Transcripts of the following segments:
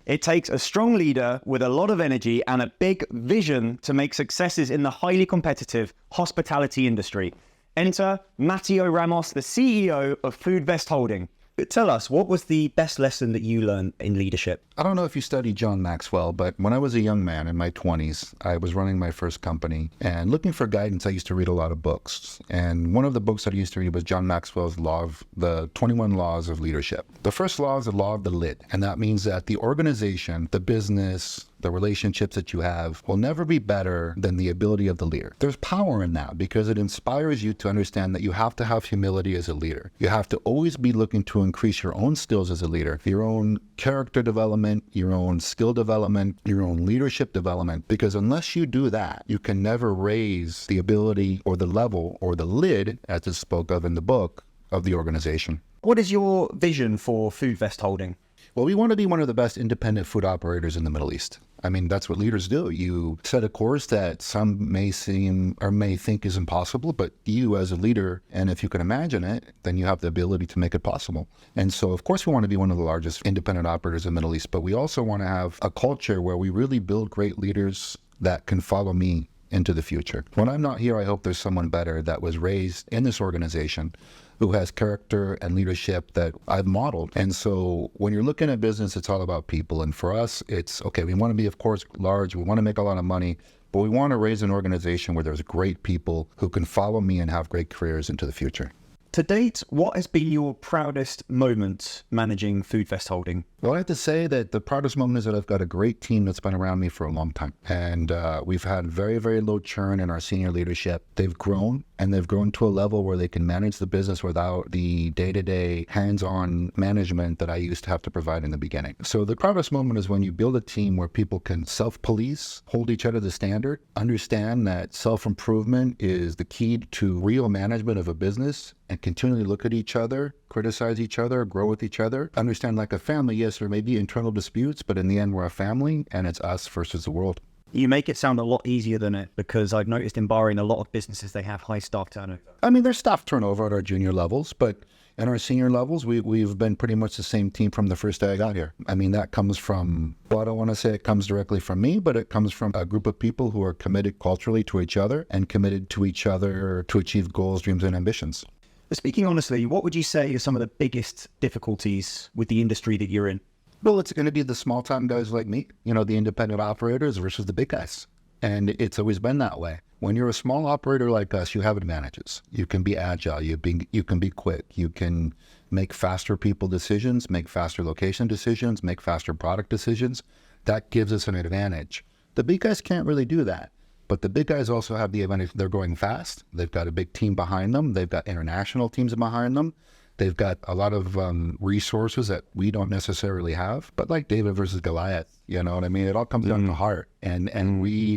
It takes a strong leader with a lot of energy and a big vision to make successes in the highly competitive hospitality industry. Enter Mateo Ramos, the CEO of Foodvest Holding. Tell us, what was the best lesson that you learned in leadership? I don't know if you studied John Maxwell, but when I was a young man in my 20s, I was running my first company and looking for guidance. I used to read a lot of books. And one of the books that I used to read was John Maxwell's the 21 Laws of Leadership. The first law is the law of the lid. And that means that the organization, the business, the relationships that you have will never be better than the ability of the leader. There's power in that because it inspires you to understand that you have to have humility as a leader. You have to always be looking to increase your own skills as a leader, your own character development, your own skill development, your own leadership development, because unless you do that, you can never raise the ability or the level or the lid, as it spoke of in the book, of the organization. What is your vision for Foodvest Holding? Well, we want to be one of the best independent food operators in the Middle East. I mean, that's what leaders do. You set a course that some may seem or may think is impossible, but you as a leader, and if you can imagine it, then you have the ability to make it possible. And so, of course, we want to be one of the largest independent operators in the Middle East, but we also want to have a culture where we really build great leaders that can follow me into the future. When I'm not here, I hope there's someone better that was raised in this organization who has character and leadership that I've modeled. And so when you're looking at business, it's all about people. And for us, it's, okay, we want to be, of course, large. We want to make a lot of money, but we want to raise an organization where there's great people who can follow me and have great careers into the future. To date, what has been your proudest moment managing Foodvest Holding? Well, I have to say that the proudest moment is that I've got a great team that's been around me for a long time. And we've had very, very low churn in our senior leadership. They've grown, and they've grown to a level where they can manage the business without the day-to-day hands-on management that I used to have to provide in the beginning. So the proudest moment is when you build a team where people can self-police, hold each other to standard, understand that self-improvement is the key to real management of a business, and continually look at each other, criticize each other, grow with each other. Understand, like a family, yes, there may be internal disputes, but in the end, we're a family, and it's us versus the world. You make it sound a lot easier than it, because I've noticed in Bahrain, a lot of businesses, they have high staff turnover. I mean, there's staff turnover at our junior levels, but in our senior levels, we've been pretty much the same team from the first day I got here. I mean, that comes from, well, I don't want to say it comes directly from me, but it comes from a group of people who are committed culturally to each other and committed to each other to achieve goals, dreams, and ambitions. Speaking honestly, what would you say are some of the biggest difficulties with the industry that you're in? Well, it's going to be the small-time guys like me, you know, the independent operators versus the big guys. And it's always been that way. When you're a small operator like us, you have advantages. You can be agile, you can be quick, you can make faster people decisions, make faster location decisions, make faster product decisions. That gives us an advantage. The big guys can't really do that. But the big guys also have the advantage. They're going fast. They've got a big team behind them. They've got international teams behind them. They've got a lot of resources that we don't necessarily have. But like David versus Goliath, you know what I mean? It all comes down to heart. And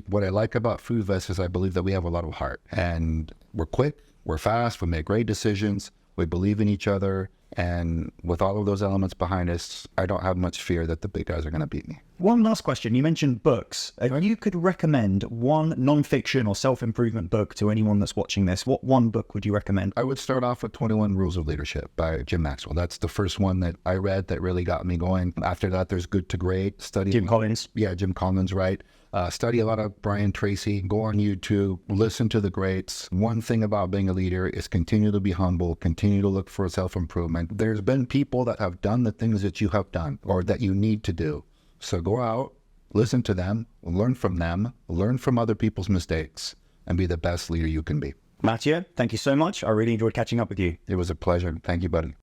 what I like about Foodvest is I believe that we have a lot of heart. And we're quick, we're fast, we make great decisions, we believe in each other. And with all of those elements behind us, I don't have much fear that the big guys are going to beat me. One last question. You mentioned books. If you could recommend one non-fiction or self-improvement book to anyone that's watching this, what one book would you recommend? I would start off with 21 Rules of Leadership by Jim Maxwell. That's the first one that I read that really got me going. After that, there's Good to Great. Jim Collins. Yeah, Jim Collins, right. Study a lot of Brian Tracy, go on YouTube, listen to the greats. One thing about being a leader is continue to be humble, continue to look for self-improvement. There's been people that have done the things that you have done or that you need to do. So go out, listen to them, learn from other people's mistakes, and be the best leader you can be. Mateo, thank you so much. I really enjoyed catching up with you. It was a pleasure. Thank you, buddy.